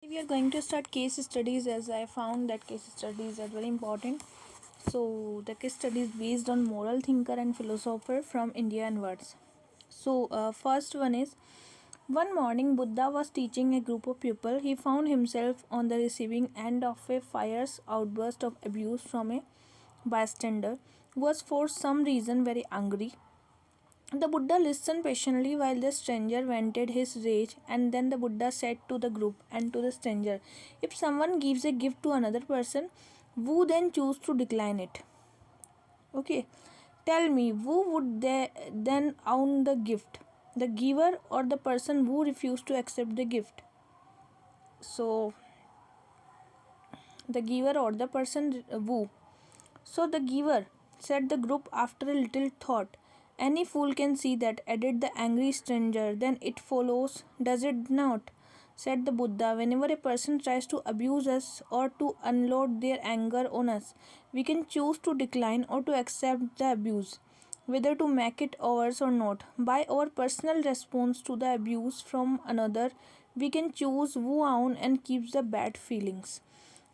We are going to start case studies as I found that case studies are very important. So the case study is based on moral thinker and philosopher from India and words. First one is one morning Buddha was teaching a group of people. He found himself on the receiving end of a fierce outburst of abuse from a bystander who was for some reason very angry. The Buddha listened patiently while the stranger vented his rage, and then the Buddha said to the group and to the stranger, if someone gives a gift to another person, who then choose to decline it? Okay, tell me, who would they then own the gift? The giver or the person who refused to accept the gift? So, the giver or the person who? So the giver, said the group after a little thought. Any fool can see that, added the angry stranger. Then it follows, does it not? Said the Buddha, whenever a person tries to abuse us or to unload their anger on us, we can choose to decline or to accept the abuse, whether to make it ours or not. By our personal response to the abuse from another, we can choose who own and keeps the bad feelings.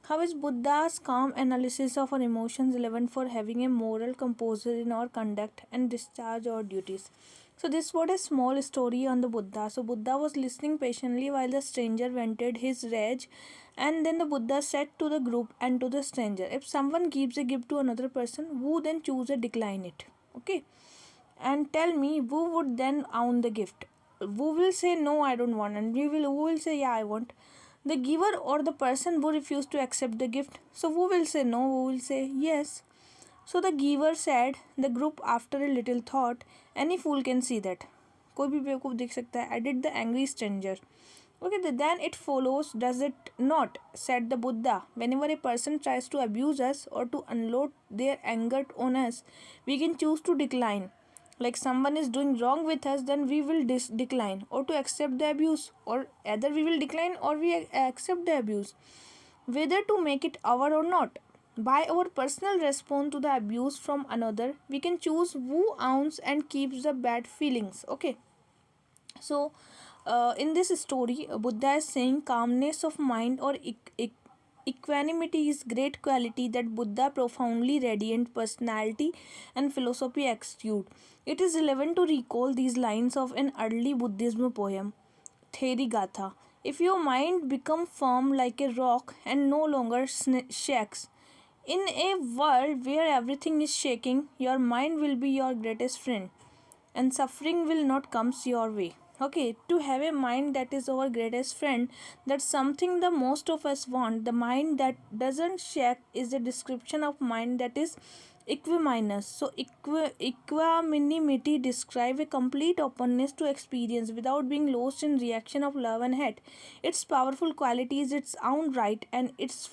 How is Buddha's calm analysis of our emotions relevant for having a moral composure in our conduct and discharge our duties? So this was a small story on the Buddha. So Buddha was listening patiently while the stranger vented his rage, and then the Buddha said to the group and to the stranger, if someone gives a gift to another person, who then choose to decline it? Okay. And tell me, who would then own the gift? Who will say no, I don't want, and who will say yeah, I want? The giver or the person who refused to accept the gift. So who will say no, who will say yes? So the giver said, the group after a little thought, any fool can see that. कोई भी बेवकूफ देख सकता है, added the angry stranger. Okay, then it follows, does it not? Said the Buddha. Whenever a person tries to abuse us or to unload their anger on us, we can choose to decline. Like someone is doing wrong with us, then we will decline or to accept the abuse, or either we will decline or we accept the abuse, whether to make it our or not. By our personal response to the abuse from another, we can choose who owns and keeps the bad feelings. Okay. So, in this story, Buddha is saying calmness of mind or equanimity is great quality that Buddha profoundly radiant personality and philosophy exude. It is relevant to recall these lines of an early Buddhism poem, Therigatha. If your mind become firm like a rock and no longer shakes, in a world where everything is shaking, your mind will be your greatest friend and suffering will not comes your way. Okay, to have a mind that is our greatest friend, that's something the most of us want. The mind that doesn't shake is a description of mind that is equanimous. So equanimity describe a complete openness to experience without being lost in reaction of love and hate. Its powerful quality is its own right, and its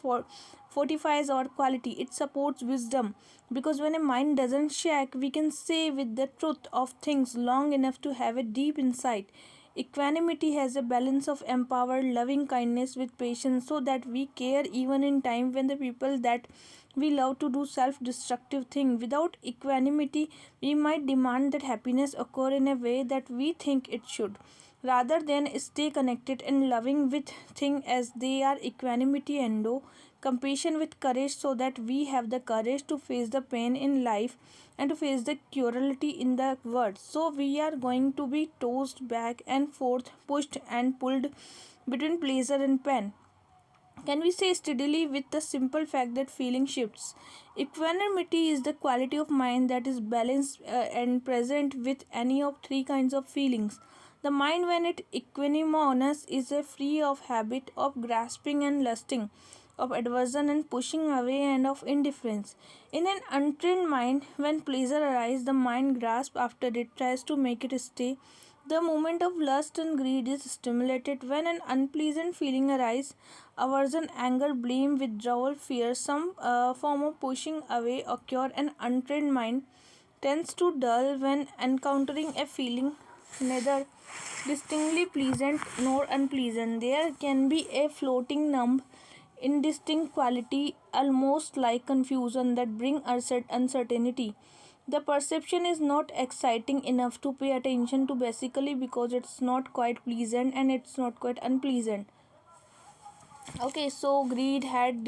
fortifies our quality. It supports wisdom, because when a mind doesn't shake, we can say with the truth of things long enough to have a deep insight. Equanimity has a balance of empowered loving kindness with patience, so that we care even in time when the people that we love to do self-destructive thing. Without equanimity, we might demand that happiness occur in a way that we think it should, rather than stay connected and loving with things as they are. Equanimity endo compassion with courage, so that we have the courage to face the pain in life and to face the cruelty in the world. So we are going to be tossed back and forth, pushed and pulled between pleasure and pain. Can we say steadily with the simple fact that feeling shifts? Equanimity is the quality of mind that is balanced and present with any of three kinds of feelings. The mind, when it equanimous, is a free of habit of grasping and lusting, of aversion and pushing away, and of indifference. In an untrained mind, when pleasure arises, the mind grasps after it, tries to make it stay. The moment of lust and greed is stimulated. When an unpleasant feeling arises, aversion, anger, blame, withdrawal, fear, some form of pushing away occur. An untrained mind tends to dull when encountering a feeling neither distinctly pleasant nor unpleasant. There can be a floating, numb, indistinct quality, almost like confusion, that bring uncertainty. The perception is not exciting enough to pay attention to, basically because it's not quite pleasant and it's not quite unpleasant. Okay, so greed had